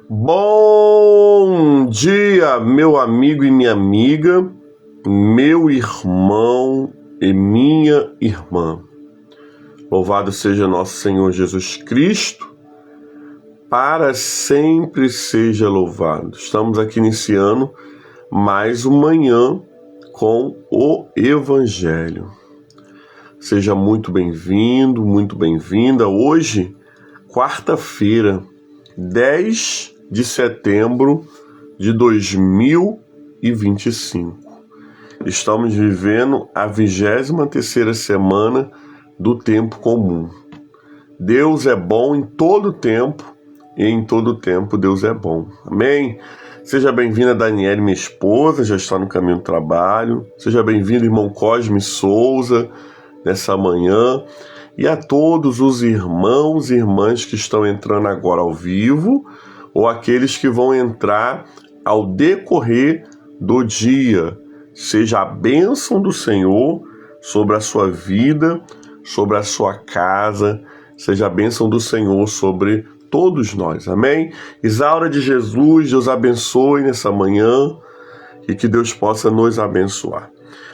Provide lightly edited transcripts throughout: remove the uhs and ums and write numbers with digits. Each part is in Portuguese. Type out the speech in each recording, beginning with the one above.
Bom dia, meu amigo e minha amiga, meu irmão e minha irmã. Louvado seja nosso Senhor Jesus Cristo, para sempre seja louvado. Estamos aqui iniciando mais uma manhã com o Evangelho. Seja muito bem-vindo, muito bem-vinda. Hoje, quarta-feira, 10 de setembro de 2025. Estamos vivendo a 23ª semana do tempo comum. Deus é bom em todo tempo e em todo tempo Deus é bom. Amém? Seja bem-vinda, Daniele, minha esposa, já está no caminho do trabalho. Seja bem-vindo, irmão Cosme Souza, nessa manhã. E a todos os irmãos e irmãs que estão entrando agora ao vivo, ou aqueles que vão entrar ao decorrer do dia. Seja a bênção do Senhor sobre a sua vida, sobre a sua casa, seja a bênção do Senhor sobre todos nós, amém? Isaura de Jesus, Deus abençoe nessa manhã e que Deus possa nos abençoar.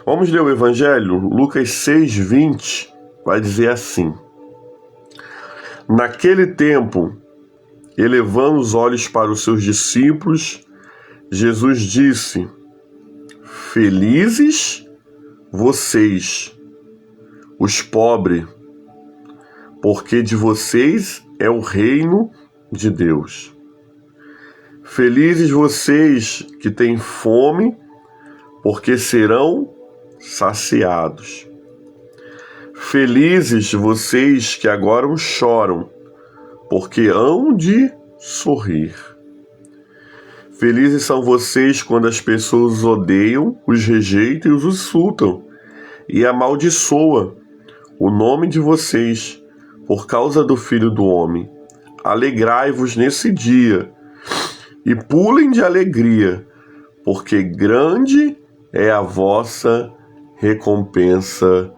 Vamos ler o Evangelho, Lucas 6:20, vai dizer assim: Naquele tempo, elevando os olhos para os seus discípulos, Jesus disse: Felizes vocês, os pobres, porque de vocês é o reino de Deus. Felizes vocês que têm fome, porque serão saciados. Felizes vocês que agora choram, porque hão de sorrir. Felizes são vocês quando as pessoas os odeiam, os rejeitam e os insultam, e amaldiçoam o nome de vocês por causa do Filho do Homem. Alegrai-vos nesse dia e pulem de alegria, porque grande é a vossa recompensa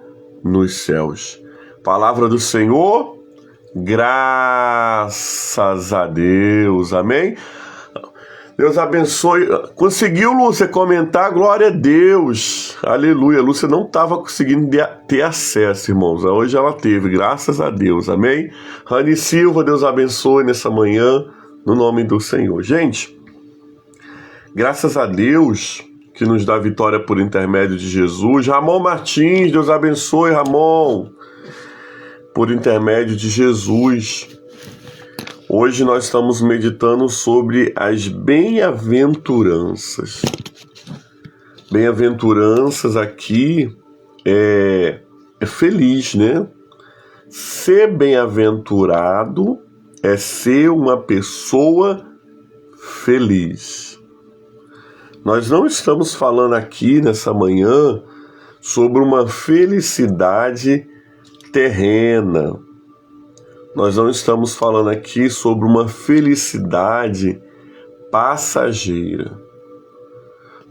nos céus. Palavra do Senhor, graças a Deus, amém? Deus abençoe. Conseguiu, Lúcia, comentar? Glória a Deus, aleluia. Lúcia não estava conseguindo ter acesso, irmãos. Hoje ela teve, graças a Deus, amém? Rani Silva, Deus abençoe nessa manhã, no nome do Senhor. Gente, graças a Deus que nos dá vitória por intermédio de Jesus. Ramon Martins, Deus abençoe, Ramon, por intermédio de Jesus. Hoje nós estamos meditando sobre as bem-aventuranças. Bem-aventuranças aqui é feliz, né? Ser bem-aventurado é ser uma pessoa feliz. Nós não estamos falando aqui nessa manhã sobre uma felicidade terrena. Nós não estamos falando aqui sobre uma felicidade passageira.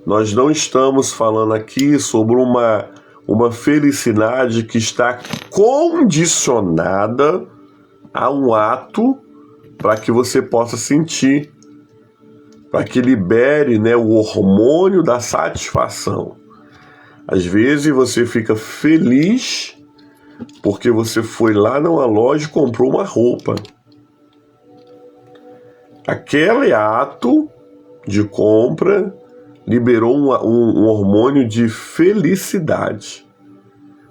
Nós não estamos falando aqui sobre uma felicidade que está condicionada a um ato para que você possa sentir, para que libere, né, o hormônio da satisfação. Às vezes você fica feliz porque você foi lá numa loja e comprou uma roupa. Aquele ato de compra liberou um hormônio de felicidade.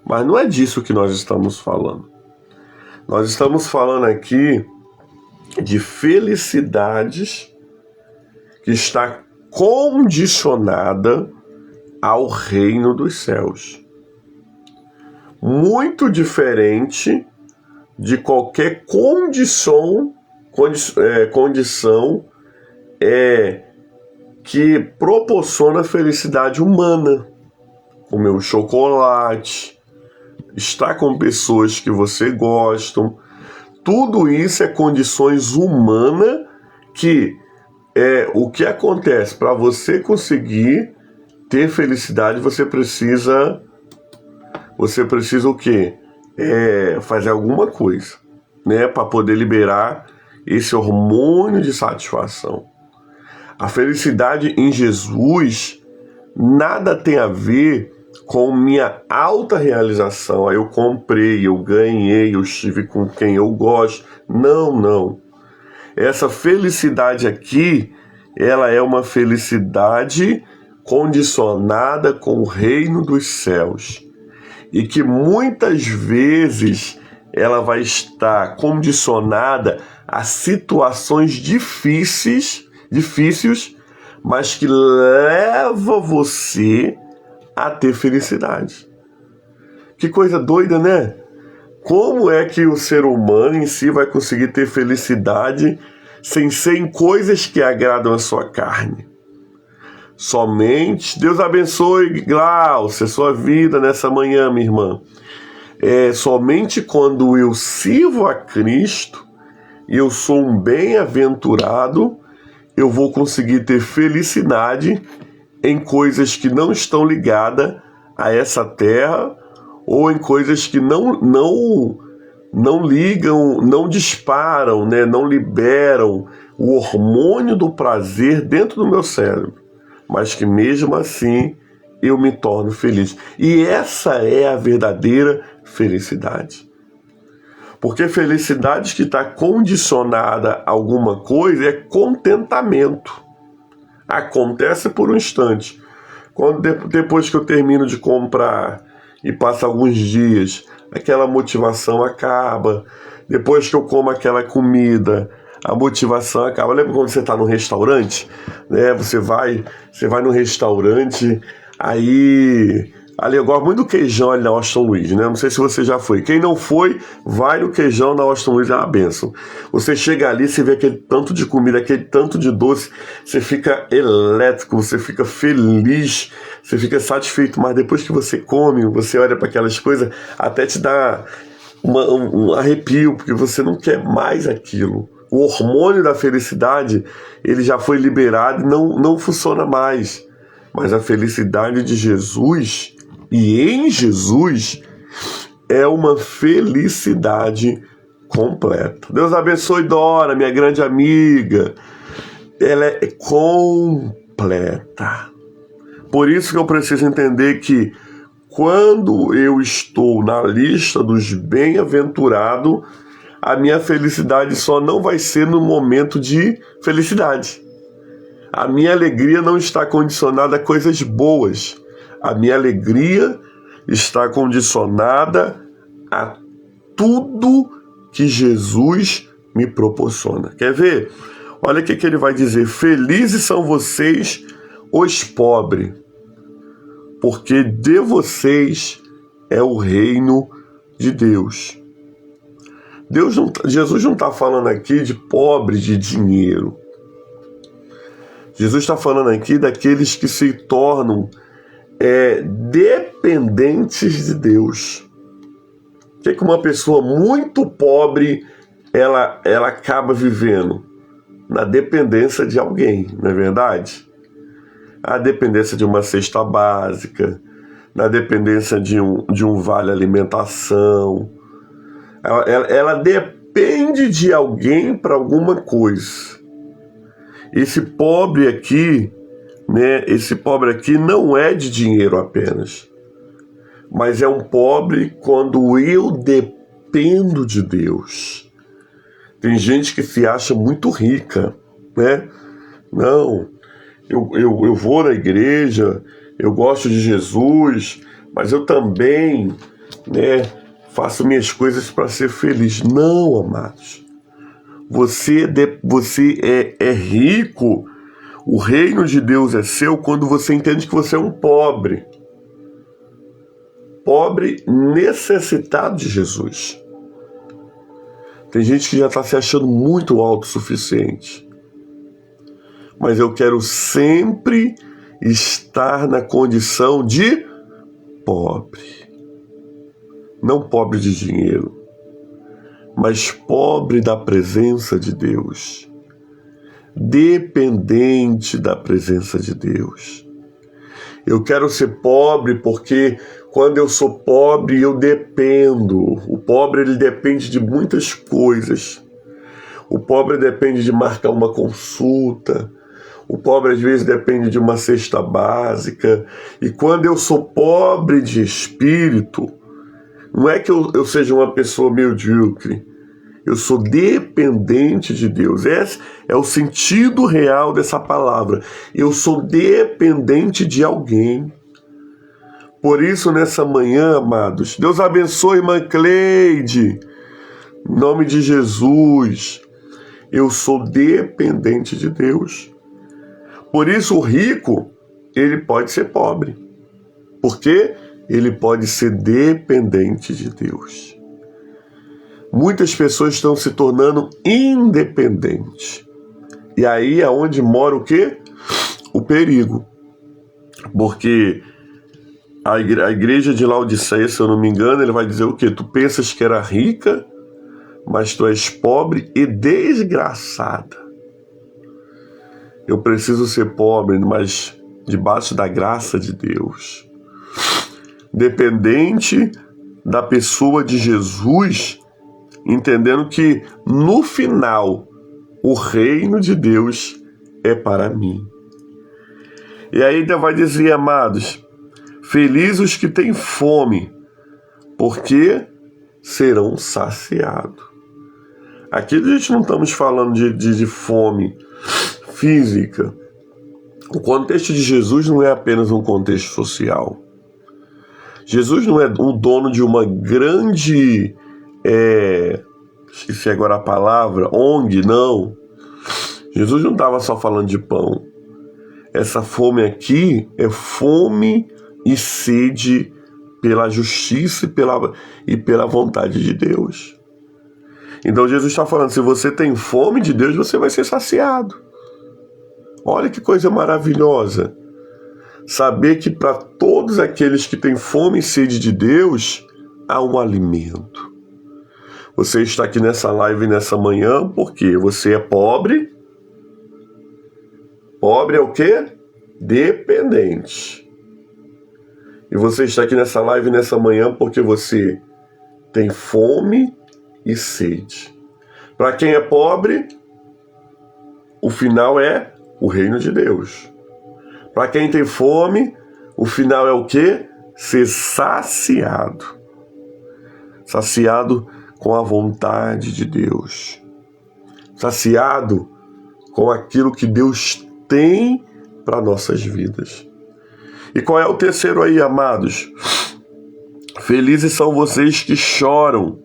Mas não é disso que nós estamos falando. Nós estamos falando aqui de felicidades que está condicionada ao reino dos céus. Muito diferente de qualquer condição que proporciona felicidade humana. Comer um chocolate, estar com pessoas que você gosta. Tudo isso é condições humanas que o que acontece para você conseguir ter felicidade, você precisa o quê? Fazer alguma coisa, né, para poder liberar esse hormônio de satisfação. A felicidade em Jesus nada tem a ver com minha alta realização. Aí eu comprei, eu ganhei, eu estive com quem eu gosto. Não, não. Essa felicidade aqui, ela é uma felicidade condicionada com o reino dos céus. E que muitas vezes ela vai estar condicionada a situações difíceis, mas que leva você a ter felicidade. Que coisa doida, né? Como é que o ser humano em si vai conseguir ter felicidade sem ser em coisas que agradam a sua carne? Somente, Deus abençoe, Glaucia, sua vida nessa manhã, minha irmã. Somente quando eu sirvo a Cristo e eu sou um bem-aventurado, eu vou conseguir ter felicidade em coisas que não estão ligadas a essa terra ou em coisas que não ligam, não disparam, né? Não liberam o hormônio do prazer dentro do meu cérebro, mas que mesmo assim eu me torno feliz. E essa é a verdadeira felicidade. Porque felicidade que está condicionada a alguma coisa é contentamento. Acontece por um instante. Depois que eu termino de comprar e passa alguns dias, aquela motivação acaba. Depois que eu como aquela comida, a motivação acaba. Lembra quando você está no restaurante? Né? Você vai no restaurante, aí... Ali, eu gosto muito do queijão ali na Austin Luiz, né? Não sei se você já foi. Quem não foi, vai no queijão na Austin Luiz, é uma bênção. Você chega ali, você vê aquele tanto de comida, aquele tanto de doce, você fica elétrico, você fica feliz, você fica satisfeito. Mas depois que você come, você olha para aquelas coisas, até te dá um arrepio, porque você não quer mais aquilo. O hormônio da felicidade, ele já foi liberado e não funciona mais. Mas a felicidade de Jesus e em Jesus é uma felicidade completa. Deus abençoe Dora, minha grande amiga. Ela é completa. Por isso que eu preciso entender que quando eu estou na lista dos bem-aventurados, a minha felicidade só não vai ser no momento de felicidade. A minha alegria não está condicionada a coisas boas. A minha alegria está condicionada a tudo que Jesus me proporciona. Quer ver? Olha o que ele vai dizer. Felizes são vocês, os pobres, porque de vocês é o reino de Deus. Jesus não está falando aqui de pobre de dinheiro. Jesus está falando aqui daqueles que se tornam dependentes de Deus. O que uma pessoa muito pobre ela acaba vivendo? Na dependência de alguém, não é verdade? A dependência de uma cesta básica, na dependência de um vale alimentação. Ela depende de alguém para alguma coisa. Esse pobre aqui, né? Esse pobre aqui não é de dinheiro apenas, mas é um pobre quando eu dependo de Deus. Tem gente que se acha muito rica, né? Não, eu vou na igreja, eu gosto de Jesus, mas eu também, né, faço minhas coisas para ser feliz. Não, amados. Você é rico, o reino de Deus é seu quando você entende que você é um pobre. Pobre necessitado de Jesus. Tem gente que já está se achando muito autossuficiente. Mas eu quero sempre estar na condição de pobre. Não pobre de dinheiro, mas pobre da presença de Deus. Dependente da presença de Deus. Eu quero ser pobre porque quando eu sou pobre eu dependo. O pobre ele depende de muitas coisas. O pobre depende de marcar uma consulta. O pobre às vezes depende de uma cesta básica. E quando eu sou pobre de espírito, não é que eu seja uma pessoa medíocre. Eu sou dependente de Deus. Esse é o sentido real dessa palavra. Eu sou dependente de alguém. Por isso, nessa manhã, amados, Deus abençoe, irmã Cleide. Em nome de Jesus, eu sou dependente de Deus. Por isso, o rico, ele pode ser pobre. Porque ele pode ser dependente de Deus. Muitas pessoas estão se tornando independentes. E aí é onde mora o quê? O perigo. Porque a igreja de Laodiceia, se eu não me engano, ele vai dizer o quê? Tu pensas que era rica, mas tu és pobre e desgraçada. Eu preciso ser pobre, mas debaixo da graça de Deus. Dependente da pessoa de Jesus, entendendo que no final o reino de Deus é para mim. E aí ainda vai dizer, amados, felizes os que têm fome, porque serão saciados. Aqui a gente não estamos falando de fome física. O contexto de Jesus não é apenas um contexto social. Jesus não é o dono de uma grande, esqueci agora a palavra, ONG, não. Jesus não estava só falando de pão. Essa fome aqui é fome e sede pela justiça e pela vontade de Deus. Então Jesus está falando, se você tem fome de Deus, você vai ser saciado. Olha que coisa maravilhosa. Saber que para todos aqueles que têm fome e sede de Deus, há um alimento. Você está aqui nessa live nessa manhã porque você é pobre. Pobre é o quê? Dependente. E você está aqui nessa live nessa manhã porque você tem fome e sede. Para quem é pobre, o final é o reino de Deus. Para quem tem fome, o final é o quê? Ser saciado. Saciado com a vontade de Deus. Saciado com aquilo que Deus tem para nossas vidas. E qual é o terceiro aí, amados? Felizes são vocês que choram,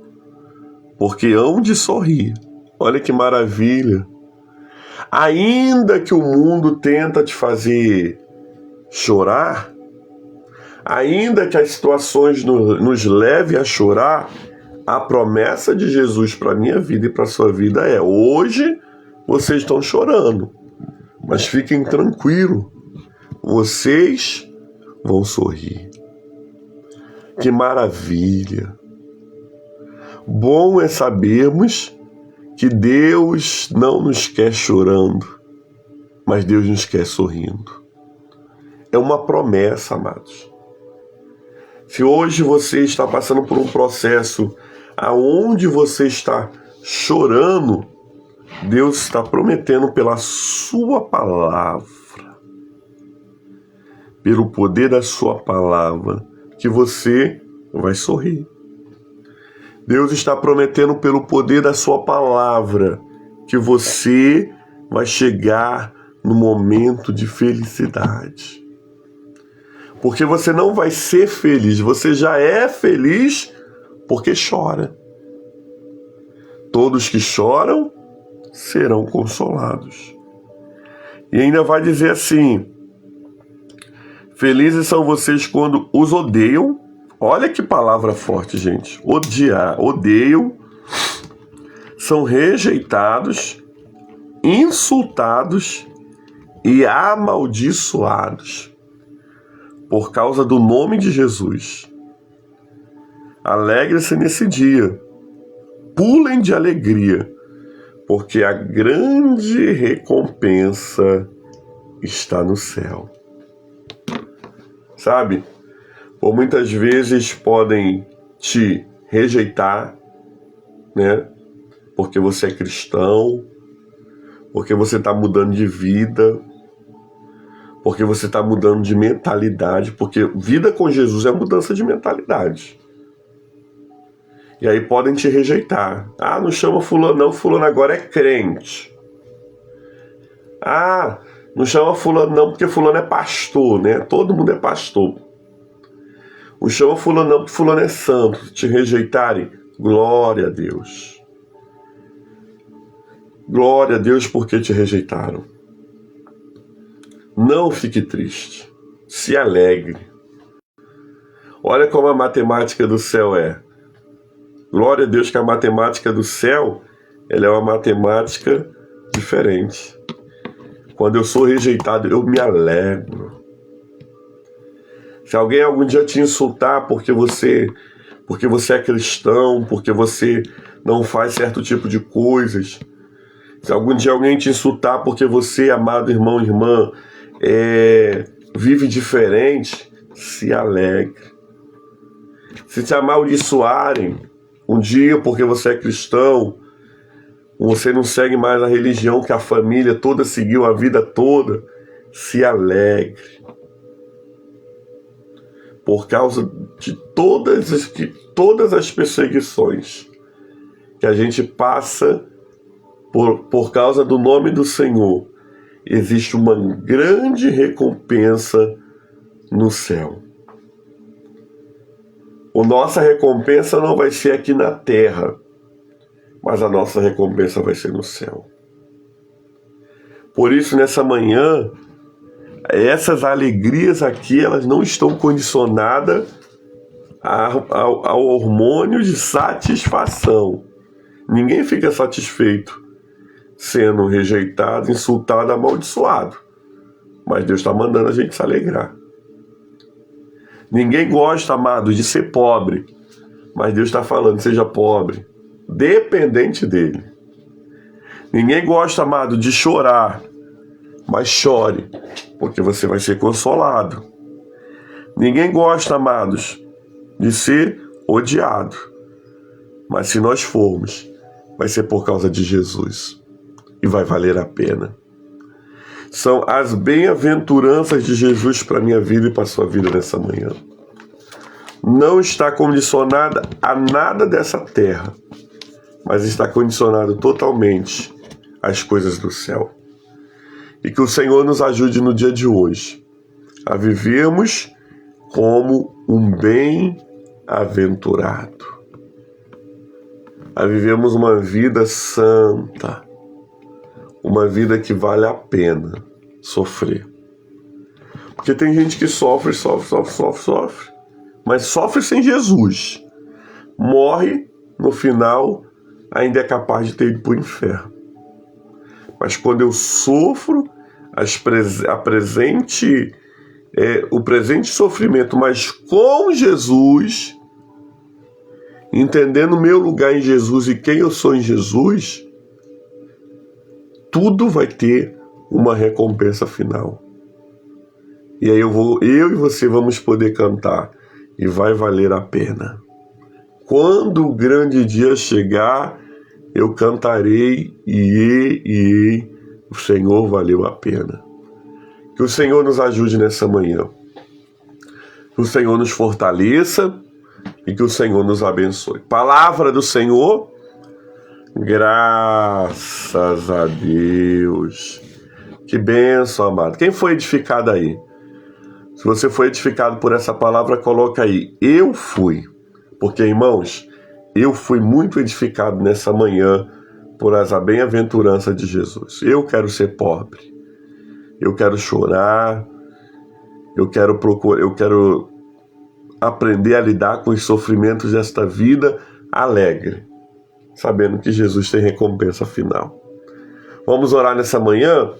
porque hão de sorrir. Olha que maravilha. Ainda que o mundo tenta te fazer chorar, ainda que as situações nos levem a chorar, a promessa de Jesus para a minha vida e para a sua vida é: hoje vocês estão chorando, mas fiquem tranquilos, vocês vão sorrir. Que maravilha! Bom é sabermos que Deus não nos quer chorando, mas Deus nos quer sorrindo. É uma promessa, amados. Se hoje você está passando por um processo aonde você está chorando, Deus está prometendo pela sua palavra, pelo poder da sua palavra, que você vai sorrir. Deus está prometendo pelo poder da sua palavra que você vai chegar no momento de felicidade. Porque você não vai ser feliz, você já é feliz porque chora. Todos que choram serão consolados. E ainda vai dizer assim: felizes são vocês quando os odeiam. Olha que palavra forte, gente. Odiar, odeiam, são rejeitados, insultados e amaldiçoados por causa do nome de Jesus. Alegre-se nesse dia, pulem de alegria, porque a grande recompensa está no céu. Sabe? Por muitas vezes podem te rejeitar, né? porque você é cristão, porque você está mudando de vida, porque você está mudando de mentalidade, porque vida com Jesus é mudança de mentalidade. E aí podem te rejeitar. Ah, não chama fulano não, fulano agora é crente. Ah, não chama fulano não, porque fulano é pastor, né? Todo mundo é pastor. Não chama fulano não, porque fulano é santo. Te rejeitarem, glória a Deus. Glória a Deus porque te rejeitaram. Não fique triste. Se alegre. Olha como a matemática do céu é. Glória a Deus que a matemática do céu, ela é uma matemática diferente. Quando eu sou rejeitado, eu me alegro. Se alguém algum dia te insultar porque você é cristão, porque você não faz certo tipo de coisas, se algum dia alguém te insultar porque você, amado irmão, irmã, vive diferente, se alegre. Se te amaldiçoarem um dia porque você é cristão, você não segue mais a religião que a família toda seguiu a vida toda, se alegre. Por causa de todas as perseguições que a gente passa por causa do nome do Senhor, existe uma grande recompensa no céu. A nossa recompensa não vai ser aqui na terra, mas a nossa recompensa vai ser no céu. Por isso, nessa manhã, essas alegrias aqui, elas não estão condicionadas ao hormônio de satisfação. Ninguém fica satisfeito sendo rejeitado, insultado, amaldiçoado. Mas Deus está mandando a gente se alegrar. Ninguém gosta, amado, de ser pobre. Mas Deus está falando, seja pobre. Dependente dele. Ninguém gosta, amado, de chorar. Mas chore, porque você vai ser consolado. Ninguém gosta, amados, de ser odiado. Mas se nós formos, vai ser por causa de Jesus. E vai valer a pena. São as bem-aventuranças de Jesus para a minha vida e para a sua vida nessa manhã. Não está condicionada a nada dessa terra, mas está condicionado totalmente às coisas do céu. E que o Senhor nos ajude no dia de hoje a vivermos como um bem-aventurado. A vivermos uma vida santa. Uma vida que vale a pena sofrer. Porque tem gente que sofre, mas sofre sem Jesus. Morre, no final, ainda é capaz de ter ido para o inferno. Mas quando eu sofro o presente sofrimento, mas com Jesus, entendendo o meu lugar em Jesus e quem eu sou em Jesus, tudo vai ter uma recompensa final. E aí eu e você vamos poder cantar e vai valer a pena. Quando o grande dia chegar, eu cantarei e o Senhor valeu a pena. Que o Senhor nos ajude nessa manhã. Que o Senhor nos fortaleça e que o Senhor nos abençoe. Palavra do Senhor. Graças a Deus. Que bênção, amado. Quem foi edificado aí? Se você foi edificado por essa palavra, coloca aí. Eu fui. Porque, irmãos, eu fui muito edificado nessa manhã por essa bem-aventurança de Jesus. Eu quero ser pobre. Eu quero chorar. Eu quero aprender a lidar com os sofrimentos desta vida alegre, sabendo que Jesus tem recompensa final. Vamos orar nessa manhã?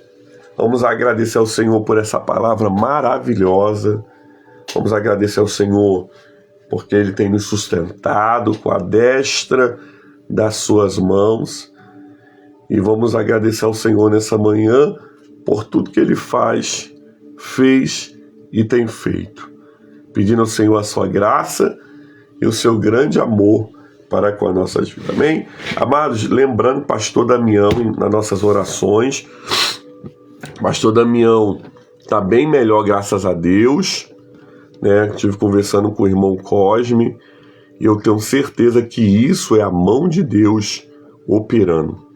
Vamos agradecer ao Senhor por essa palavra maravilhosa. Vamos agradecer ao Senhor porque Ele tem nos sustentado com a destra das suas mãos. E vamos agradecer ao Senhor nessa manhã por tudo que Ele fez e tem feito. Pedindo ao Senhor a sua graça e o seu grande amor para com as nossas vidas. Amém? Amados, lembrando, pastor Damião, nas nossas orações, pastor Damião está bem melhor, graças a Deus, né? Estive conversando com o irmão Cosme, e eu tenho certeza que isso é a mão de Deus operando.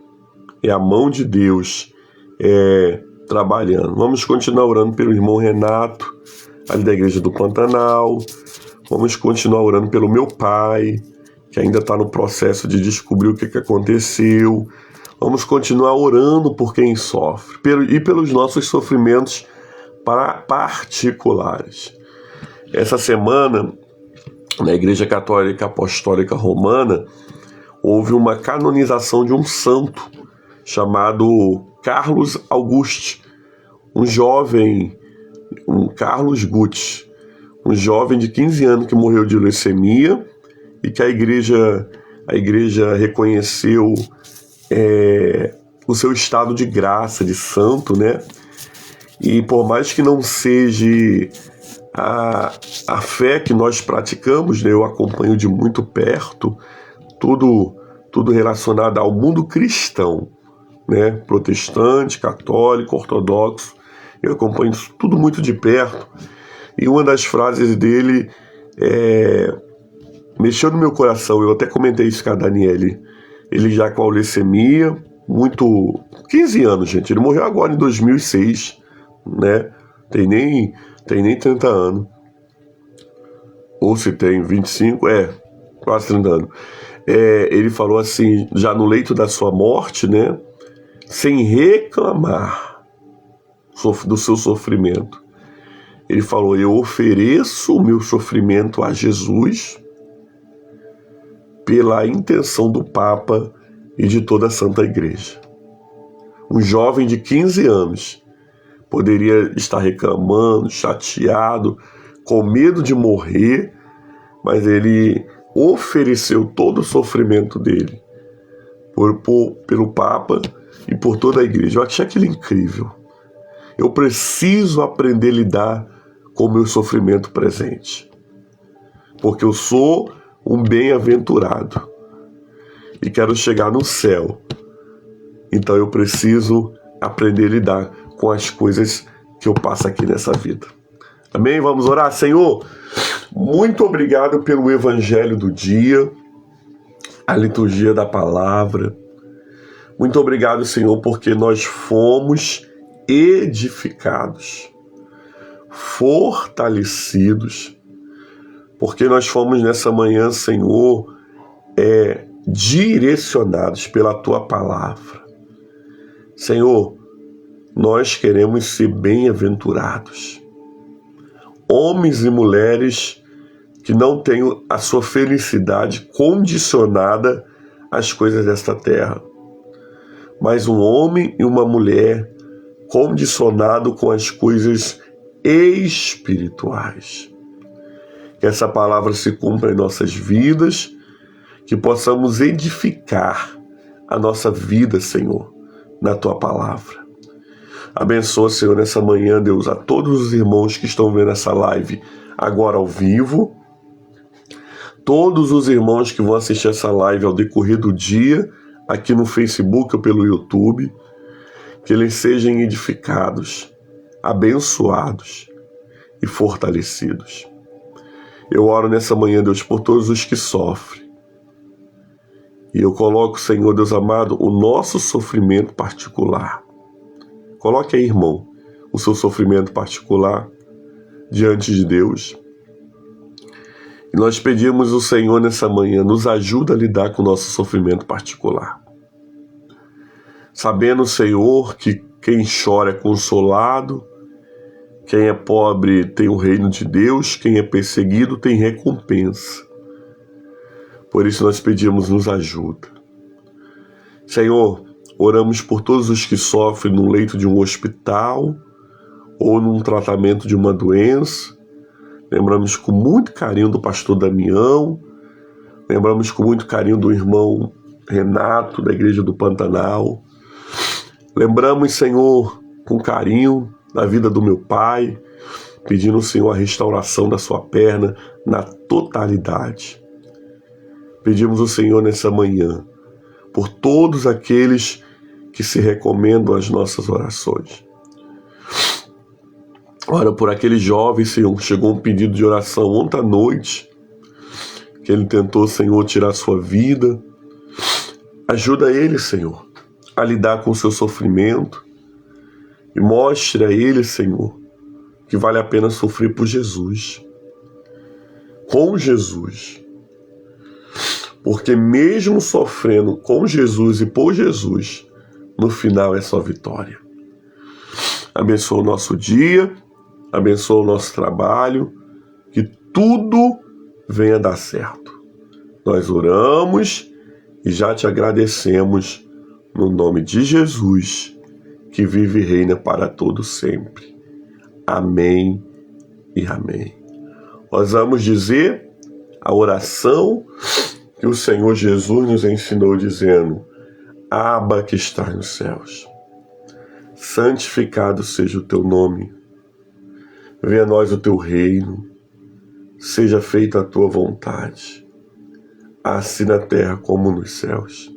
É a mão de Deus trabalhando. Vamos continuar orando pelo irmão Renato, ali da igreja do Pantanal. Vamos continuar orando pelo meu pai, que ainda está no processo de descobrir o que aconteceu. Vamos continuar orando por quem sofre e pelos nossos sofrimentos particulares. Essa semana, na Igreja Católica Apostólica Romana, houve uma canonização de um santo chamado Carlos Auguste, um Carlos Gucci, um jovem de 15 anos que morreu de leucemia e que a igreja reconheceu o seu estado de graça, de santo, né? E por mais que não seja a fé que nós praticamos, né? Eu acompanho de muito perto tudo relacionado ao mundo cristão, né? Protestante, católico, ortodoxo. Eu acompanho tudo muito de perto. E uma das frases dele mexeu no meu coração. Eu até comentei isso com a Daniele. Ele já com a leucemia, 15 anos, gente. Ele morreu agora em 2006, né? Tem nem 30 anos. Ou se tem 25, quase 30 anos. Ele falou assim, já no leito da sua morte, né? Sem reclamar do seu sofrimento. Ele falou, eu ofereço o meu sofrimento a Jesus pela intenção do Papa e de toda a Santa Igreja. Um jovem de 15 anos poderia estar reclamando, chateado, com medo de morrer, mas ele ofereceu todo o sofrimento dele pelo Papa e por toda a Igreja. Eu achei aquilo incrível. Eu preciso aprender a lidar com o meu sofrimento presente, porque eu sou um bem-aventurado e quero chegar no céu. Então eu preciso aprender a lidar com as coisas que eu passo aqui nessa vida. Amém? Vamos orar? Senhor, muito obrigado pelo evangelho do dia, a liturgia da palavra. Muito obrigado, Senhor, porque nós fomos edificados, fortalecidos, porque nós fomos nessa manhã, Senhor, direcionados pela Tua palavra. Senhor, nós queremos ser bem-aventurados, homens e mulheres que não tenham a sua felicidade condicionada às coisas desta terra, mas um homem e uma mulher condicionado com as coisas espirituais. Que essa palavra se cumpra em nossas vidas, que possamos edificar a nossa vida, Senhor, na Tua palavra. Abençoa, Senhor, nessa manhã, Deus, a todos os irmãos que estão vendo essa live agora ao vivo, todos os irmãos que vão assistir essa live ao decorrer do dia, aqui no Facebook ou pelo YouTube, que eles sejam edificados, abençoados e fortalecidos. Eu oro nessa manhã, Deus, por todos os que sofrem. E eu coloco, Senhor, Deus amado, o nosso sofrimento particular. Coloque aí, irmão, o seu sofrimento particular diante de Deus. E nós pedimos ao Senhor nessa manhã, nos ajuda a lidar com o nosso sofrimento particular. Sabendo, Senhor, que quem chora é consolado, quem é pobre tem o reino de Deus, quem é perseguido tem recompensa. Por isso nós pedimos, nos ajuda. Senhor, oramos por todos os que sofrem no leito de um hospital ou num tratamento de uma doença. Lembramos com muito carinho do pastor Damião, lembramos com muito carinho do irmão Renato, da igreja do Pantanal. Lembramos, Senhor, com carinho da vida do meu pai, pedindo, Senhor, a restauração da sua perna na totalidade. Pedimos ao Senhor nessa manhã, por todos aqueles que se recomendam às nossas orações. Ora, por aquele jovem, Senhor, chegou um pedido de oração ontem à noite, que ele tentou, Senhor, tirar sua vida. Ajuda ele, Senhor, a lidar com o seu sofrimento e mostre a ele, Senhor, que vale a pena sofrer por Jesus, com Jesus. Porque mesmo sofrendo com Jesus e por Jesus, no final é só vitória. Abençoa o nosso dia, abençoa o nosso trabalho, que tudo venha dar certo. Nós oramos e já te agradecemos no nome de Jesus, que vive e reina para todo sempre. Amém e amém. Nós vamos dizer a oração que o Senhor Jesus nos ensinou dizendo: Abba que estás nos céus, santificado seja o teu nome, venha a nós o teu reino, seja feita a tua vontade, assim na terra como nos céus.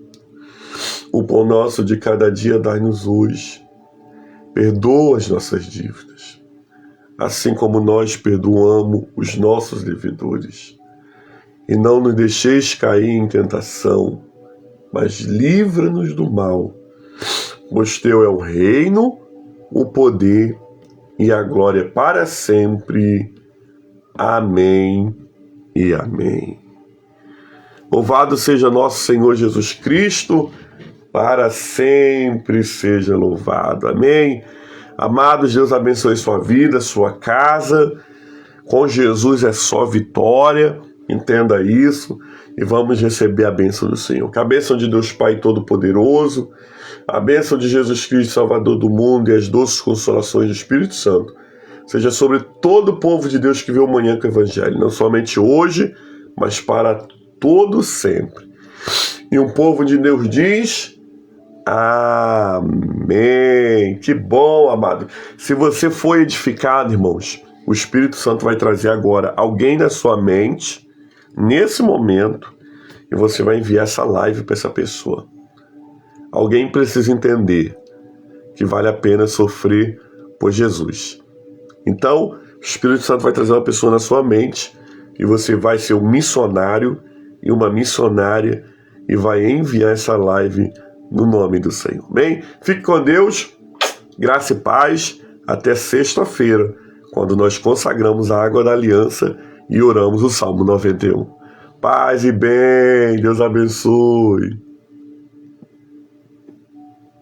O pão nosso de cada dia dai-nos hoje, perdoa as nossas dívidas, assim como nós perdoamos os nossos devedores. E não nos deixeis cair em tentação, mas livra-nos do mal. Pois teu é o reino, o poder e a glória para sempre. Amém e amém. Louvado seja nosso Senhor Jesus Cristo, para sempre seja louvado. Amém. Amados, Deus abençoe sua vida, sua casa. Com Jesus é só vitória. Entenda isso e vamos receber a bênção do Senhor. Que a bênção de Deus Pai Todo-Poderoso, a bênção de Jesus Cristo, Salvador do mundo, e as doces consolações do Espírito Santo seja sobre todo o povo de Deus que vê o Manhã com o Evangelho, não somente hoje, mas para todo sempre. E o povo de Deus diz: amém. Que bom, amado. Se você foi edificado, irmãos, o Espírito Santo vai trazer agora alguém na sua mente, nesse momento, e você vai enviar essa live para essa pessoa. Alguém precisa entender que vale a pena sofrer por Jesus. Então, o Espírito Santo vai trazer uma pessoa na sua mente e você vai ser um missionário e uma missionária e vai enviar essa live no nome do Senhor. Bem, fique com Deus, graça e paz, até sexta-feira, quando nós consagramos a água da aliança e oramos o Salmo 91. Paz e bem, Deus abençoe.